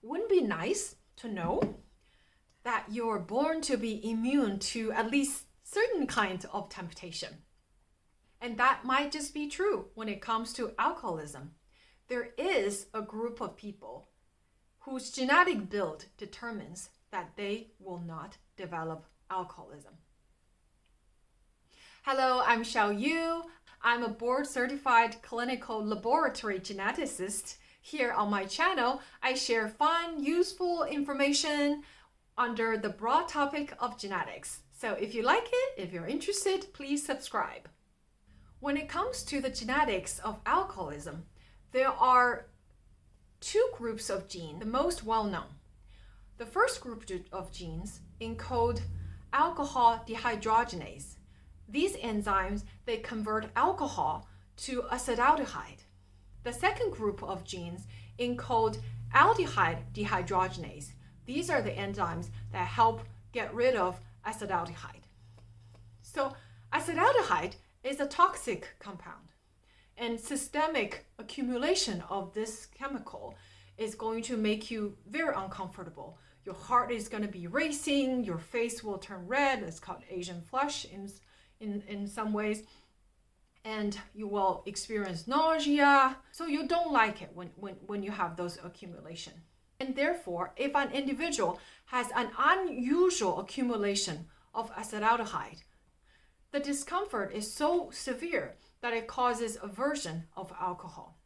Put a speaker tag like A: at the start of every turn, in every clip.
A: wouldn't it be nice to know that you're born to be immune to at least certain kinds of temptation? And that might just be true when it comes to alcoholism. There is a group of people whose genetic build determines that they will not develop alcoholism. Hello, I'm Xiao Yu. I'm a board-certified clinical laboratory geneticist. Here on my channel, I share fun, useful information under the broad topic of genetics. So if you like it, if you're interested, please subscribe. When it comes to the genetics of alcoholism, there are two groups of genes, the most well-known. The first group of genes encode alcohol dehydrogenase. These enzymes, they convert alcohol to acetaldehyde. The second group of genes encode aldehyde dehydrogenase. These are the enzymes that help get rid of acetaldehyde. So acetaldehyde is a toxic compound, and systemic accumulation of this chemical is going to make you very uncomfortable. Your heart is going to be racing, your face will turn red. It's called Asian flush in some ways, and you will experience nausea. So you don't like it when you have those accumulation. And therefore, if an individual has an unusual accumulation of acetaldehyde, the discomfort is so severe that it causes aversion of alcohol.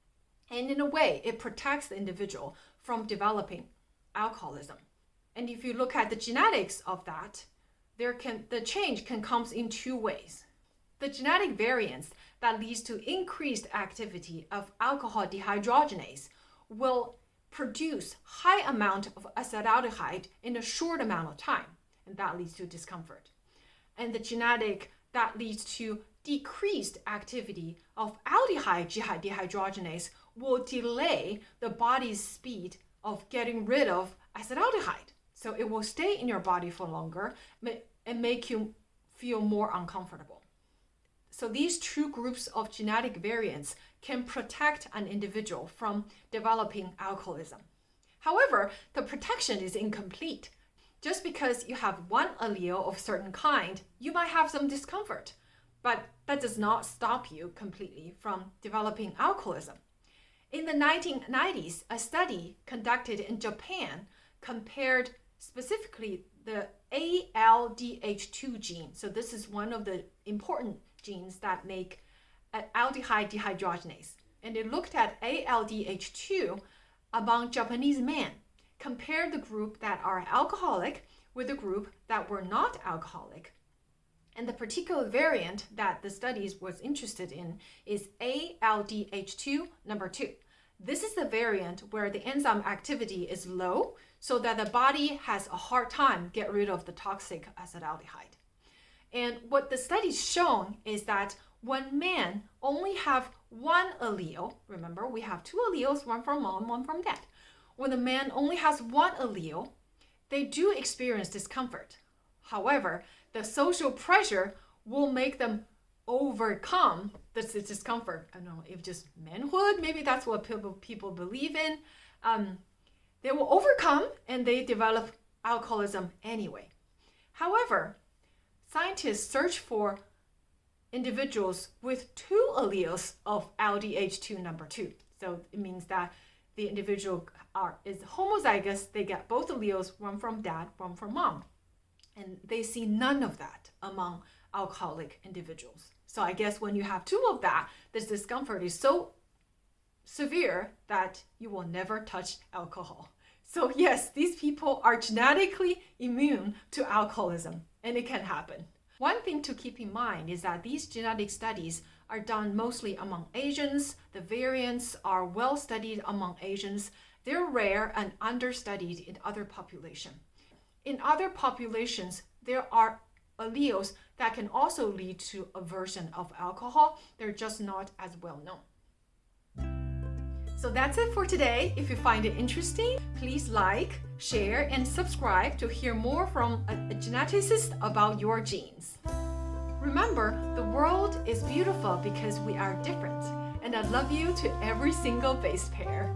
A: And in a way, it protects the individual from developing alcoholism. And if you look at the genetics of that, the change can come in two ways. The genetic variants that leads to increased activity of alcohol dehydrogenase will produce high amount of acetaldehyde in a short amount of time, and that leads to discomfort. And the genetic that leads to decreased activity of aldehyde dehydrogenase will delay the body's speed of getting rid of acetaldehyde. So it will stay in your body for longer and make you feel more uncomfortable. So these two groups of genetic variants can protect an individual from developing alcoholism. However, the protection is incomplete. Just because you have one allele of a certain kind, you might have some discomfort, but that does not stop you completely from developing alcoholism. In the 1990s, a study conducted in Japan compared specifically the ALDH2 gene. So this is one of the important genes that make aldehyde dehydrogenase. And it looked at ALDH2 among Japanese men, compared the group that are alcoholic with the group that were not alcoholic. And the particular variant that the studies was interested in is ALDH2 number 2. This is the variant where the enzyme activity is low, so that the body has a hard time get rid of the toxic acetaldehyde. And what the study's shown is that when men only have one allele, remember we have two alleles, one from mom, one from dad. When a man only has one allele, they do experience discomfort. However, the social pressure will make them overcome this discomfort. I don't know if just manhood, maybe that's what people believe in. They will overcome and they develop alcoholism anyway. However, scientists search for individuals with two alleles of LDH2 number 2. So it means that the individual is homozygous. They get both alleles, one from dad, one from mom. And they see none of that among alcoholic individuals. So I guess when you have two of that, this discomfort is so severe that you will never touch alcohol. So yes, these people are genetically immune to alcoholism, and it can happen. One thing to keep in mind is that these genetic studies are done mostly among Asians. The variants are well studied among Asians. They're rare and understudied in other populations. In other populations, there are alleles that can also lead to aversion of alcohol. They're just not as well known. So that's it for today. If you find it interesting, please like, share, and subscribe to hear more from a geneticist about your genes. Remember, the world is beautiful because we are different, and I love you to every single base pair.